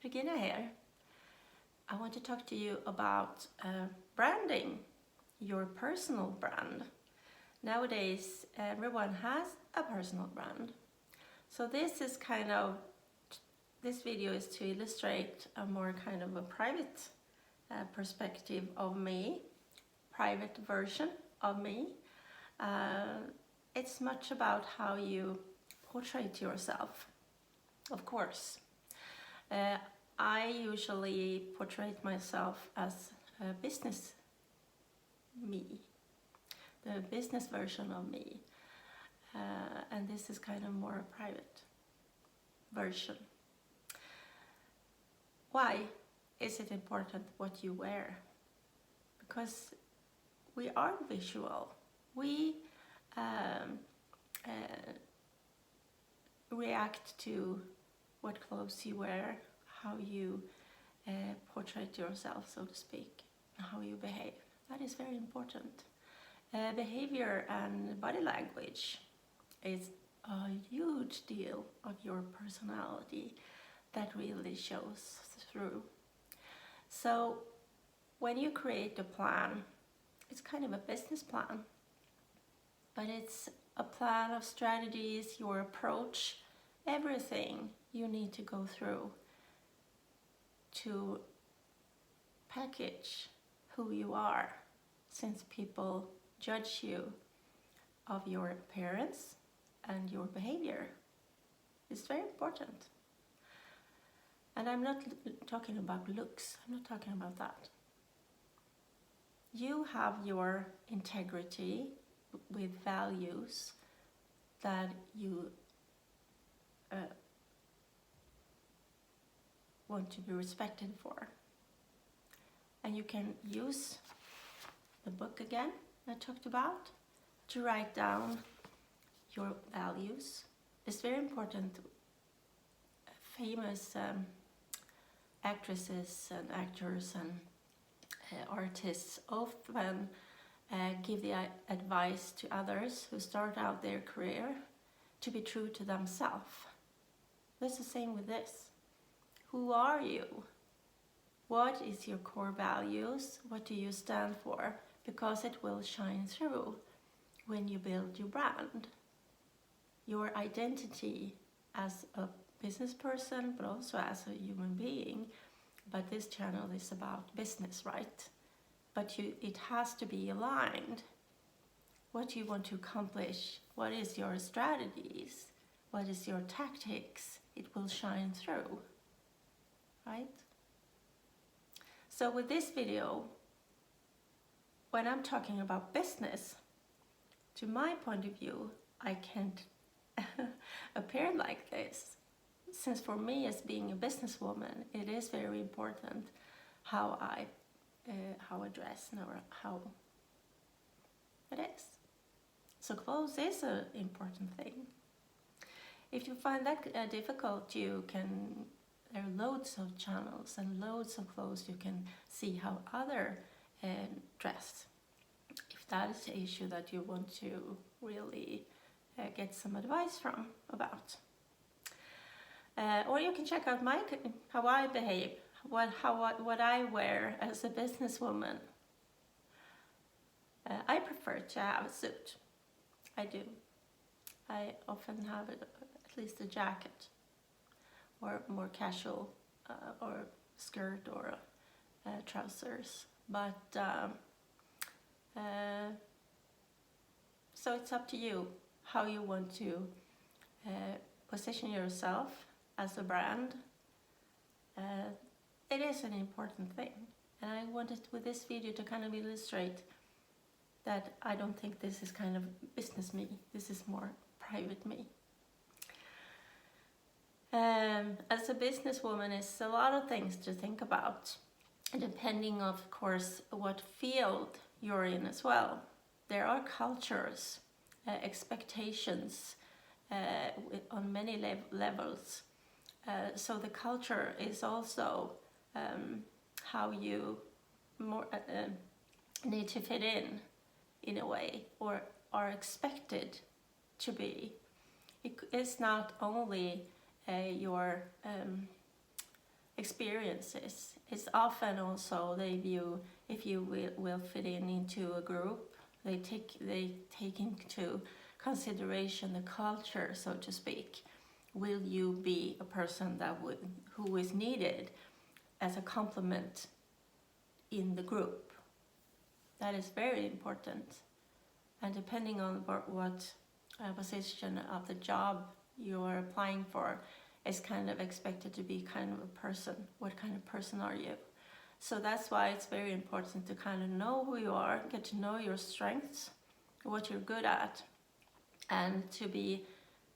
Regina here. I want to talk to you about branding, your personal brand. Nowadays, everyone has a personal brand. So this video is to illustrate a more kind of a private perspective of me, private version of me. It's much about how you portray yourself, of course. I usually portray myself as a business me, the business version of me, and this is kind of more a private version. Why is it important what you wear? Because we are visual. We react to what clothes you wear, how you portray yourself, so to speak, and how you behave. That is very important. Behavior and body language is a huge deal of your personality that really shows through. So when you create a plan, it's kind of a business plan, but it's a plan of strategies, your approach, everything you need to go through to package who you are, since people judge you of your appearance and your behavior. It's very important. And I'm not talking about looks, I'm not talking about that. You have your integrity with values that you want to be respected for. And you can use the book again I talked about to write down your values. It's very important. Famous actresses and actors and artists often give the advice to others who start out their career to be true to themselves. That's the same with this. Who are you? What is your core values? What do you stand for? Because it will shine through when you build your brand. Your identity as a business person, but also as a human being. But this channel is about business, right? But it has to be aligned. What you want to accomplish, what is your strategies, what is your tactics, it will shine through, right? So with this video, when I'm talking about business, to my point of view, I can't appear like this. Since for me, as being a businesswoman, it is very important how I dress or how it is. So clothes is an important thing. If you find that difficult, there are loads of channels and loads of clothes you can see how other dress. If that is the issue that you want to really get some advice from about. Or you can check out how I behave, what I wear as a businesswoman. I prefer to have a suit. I do. I often have at least a jacket or more casual or skirt or trousers. But so it's up to you how you want to position yourself as a brand. It is an important thing, and I wanted with this video to kind of illustrate that I don't think this is kind of business me, this is more private me. As a businesswoman, it's a lot of things to think about, depending of course what field you're in as well. There are cultures, expectations on many levels. So the culture is also how you need to fit in a way, or are expected to be. It's not only your experiences. It's often also they view if you will fit in into a group. They take into consideration the culture, so to speak. Will you be a person who is needed as a complement in the group? That is very important. And depending on what position of the job you are applying for, is kind of expected to be kind of a person. What kind of person are you? So that's why it's very important to kind of know who you are, get to know your strengths, what you're good at, and to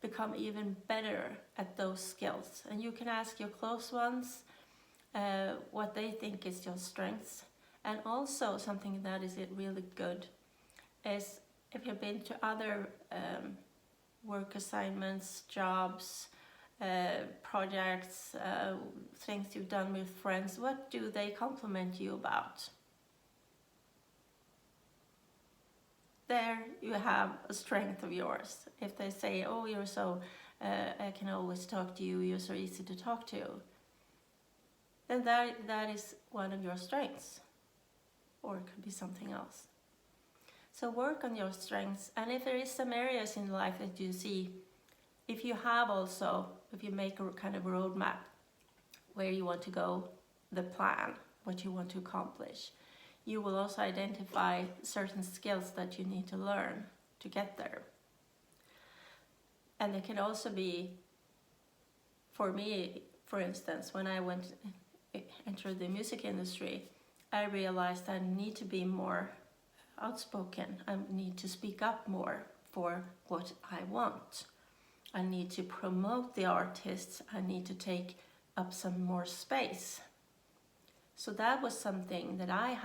become even better at those skills. And you can ask your close ones what they think is your strengths. And also something that is really good is if you've been to other work assignments, jobs, projects, things you've done with friends, what do they compliment you about? There you have a strength of yours. If they say, oh, you're so, I can always talk to you, you're so easy to talk to, then that is one of your strengths. Or it could be something else. So work on your strengths, and if there is some areas in life that you see, if you make a kind of roadmap where you want to go, the plan, what you want to accomplish, you will also identify certain skills that you need to learn to get there. And it can also be, for me, for instance, when I entered the music industry, I realized I need to be more outspoken. I need to speak up more for what I want. I need to promote the artists. I need to take up some more space. So that was something that I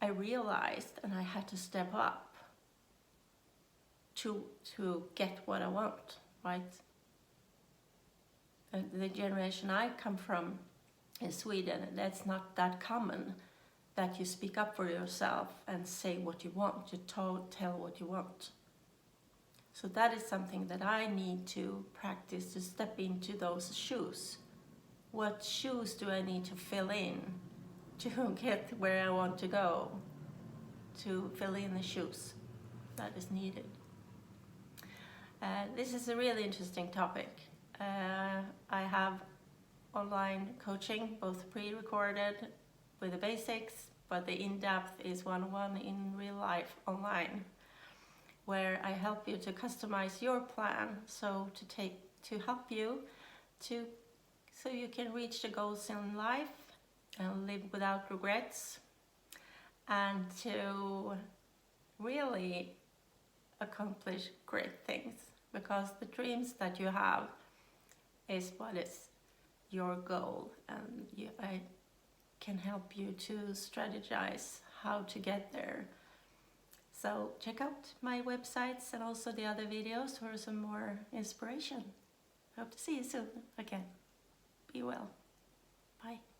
realized, and I had to step up to get what I want, right? And the generation I come from in Sweden, that's not that common, that you speak up for yourself and say what you want, you tell what you want. So that is something that I need to practice, to step into those shoes. What shoes do I need to fill in to get where I want to go? To fill in the shoes that is needed. This is a really interesting topic. I have online coaching, both pre-recorded with the basics, but the in-depth is one-on-one in real life online, where I help you to customize your plan, so to help you so you can reach the goals in life and live without regrets, and to really accomplish great things, because the dreams that you have is what is your goal, and I can help you to strategize how to get there. So check out my websites and also the other videos for some more inspiration. Hope to see you soon again. Be well. Bye.